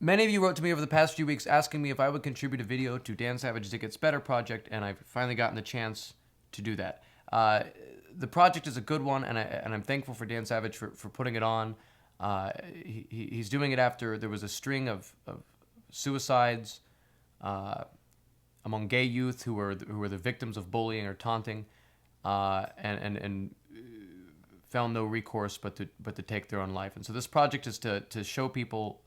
Many of you wrote to me over the past few weeks asking me if I would contribute a video to Dan Savage's It Gets Better project, and I've finally gotten the chance to do that. The project is a good one, and I'm thankful for Dan Savage for putting it on. He's doing it after there was a string of suicides among gay youth who were the victims of bullying or taunting, and found no recourse but to take their own life. And so this project is to show people,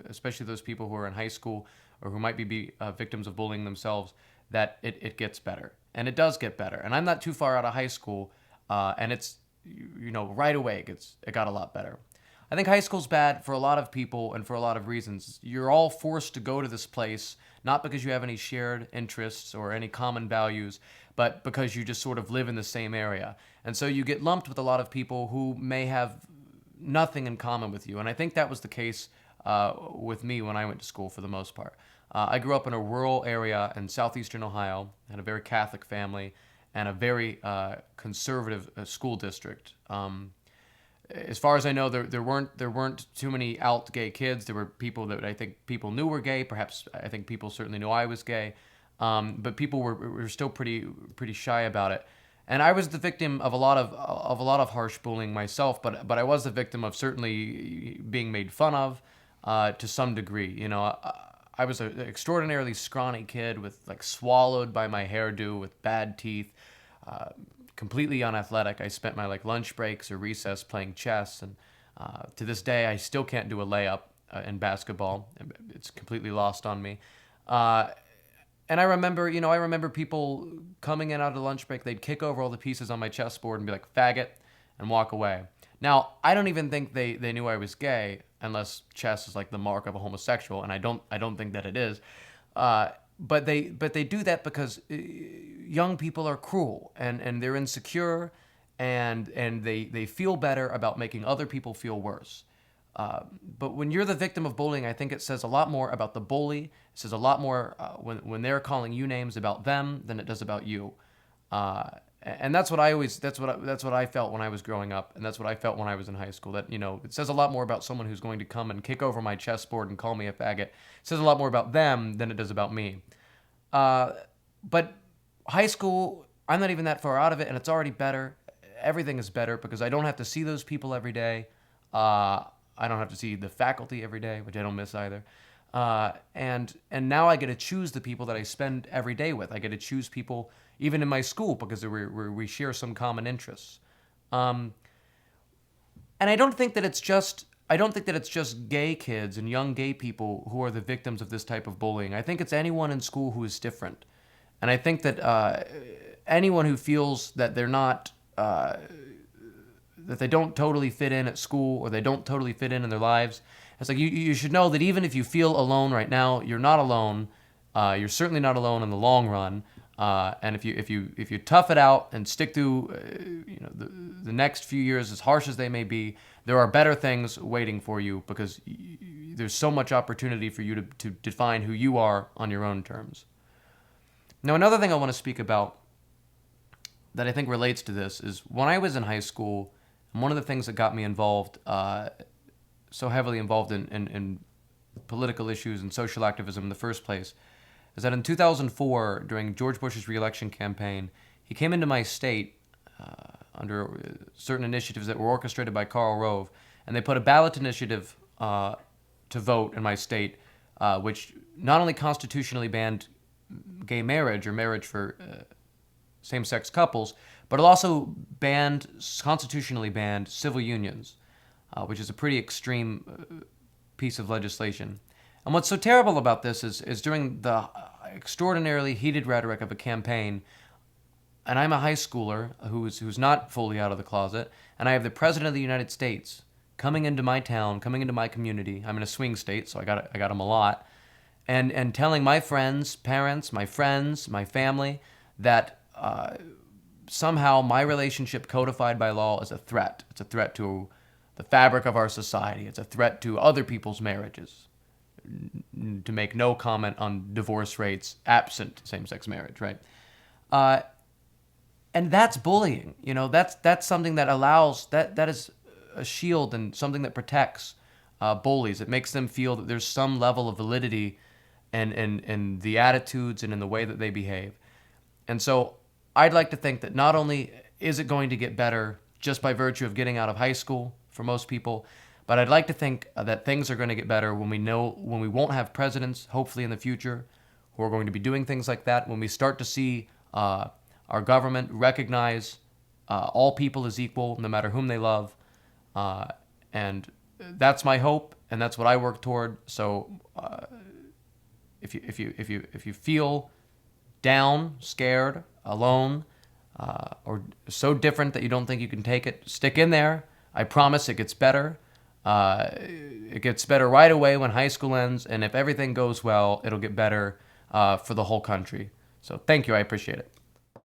especially those people who are in high school or who might be victims of bullying themselves, that it gets better. And it does get better. And I'm not too far out of high school, and it's, right away it got a lot better. I think high school's bad for a lot of people and for a lot of reasons. You're all forced to go to this place, not because you have any shared interests or any common values, but because you just sort of live in the same area. And so you get lumped with a lot of people who may have nothing in common with you. And I think that was the case with me when I went to school for the most part. I grew up in a rural area in southeastern Ohio, had a very Catholic family, and a very conservative school district. As far as I know, there weren't too many out gay kids. There were people that I think people knew were gay. Perhaps I think people certainly knew I was gay, but people were still pretty shy about it. And I was the victim of a lot of harsh bullying myself. But I was the victim of certainly being made fun of to some degree. I was an extraordinarily scrawny kid with swallowed by my hairdo, with bad teeth. Completely unathletic. I spent my lunch breaks or recess playing chess, and to this day I still can't do a layup in basketball. It's completely lost on me. And I remember people coming in out of lunch break. They'd kick over all the pieces on my chessboard and be like, "Faggot," and walk away. Now I don't even think they knew I was gay, unless chess is the mark of a homosexual, and I don't think that it is. But they do that because young people are cruel and they're insecure, and they feel better about making other people feel worse. But when you're the victim of bullying, I think it says a lot more about the bully. It says a lot more when they're calling you names about them than it does about you. And that's what I felt when I was growing up, and that's what I felt when I was in high school. That it says a lot more about someone who's going to come and kick over my chessboard and call me a faggot. It says a lot more about them than it does about me. But high school, I'm not even that far out of it, and it's already better. Everything is better because I don't have to see those people every day. I don't have to see the faculty every day, which I don't miss either. And now I get to choose the people that I spend every day with. I get to choose people even in my school because we share some common interests. And I don't think that it's just gay kids and young gay people who are the victims of this type of bullying. I think it's anyone in school who is different. And I think that anyone who feels that they're not, that they don't totally fit in at school, or they don't totally fit in their lives, it's you should know that even if you feel alone right now, you're not alone. You're certainly not alone in the long run. And if you tough it out and stick through, the next few years, as harsh as they may be, there are better things waiting for you because there's so much opportunity for you to define who you are on your own terms. Now, another thing I want to speak about that I think relates to this is when I was in high school, and one of the things that got me involved, so heavily involved in political issues and social activism in the first place, is that in 2004, during George Bush's re-election campaign, he came into my state under certain initiatives that were orchestrated by Karl Rove, and they put a ballot initiative to vote in my state, which not only constitutionally banned gay marriage or marriage for same-sex couples, but it also constitutionally banned civil unions, which is a pretty extreme piece of legislation. And what's so terrible about this is during the extraordinarily heated rhetoric of a campaign, and I'm a high schooler who's not fully out of the closet, and I have the President of the United States coming into my town, coming into my community. I'm in a swing state, so I got him a lot, and telling my friends, parents, my friends, my family, that somehow my relationship codified by law is a threat. It's a threat to the fabric of our society. It's a threat to other people's marriages. To make no comment on divorce rates absent same-sex marriage, right? And that's bullying. That's something that allows, that is a shield and something that protects bullies. It makes them feel that there's some level of validity in the attitudes and in the way that they behave. And so I'd like to think that not only is it going to get better just by virtue of getting out of high school for most people, but I'd like to think that things are going to get better when we won't have presidents, hopefully in the future, who are going to be doing things like that, when we start to see our government recognize all people as equal, no matter whom they love. And that's my hope, and that's what I work toward. So if you feel down, scared, alone, or so different that you don't think you can take it, stick in there. I promise it gets better. It gets better right away when high school ends, and if everything goes well, it'll get better for the whole country. So thank you. I appreciate it.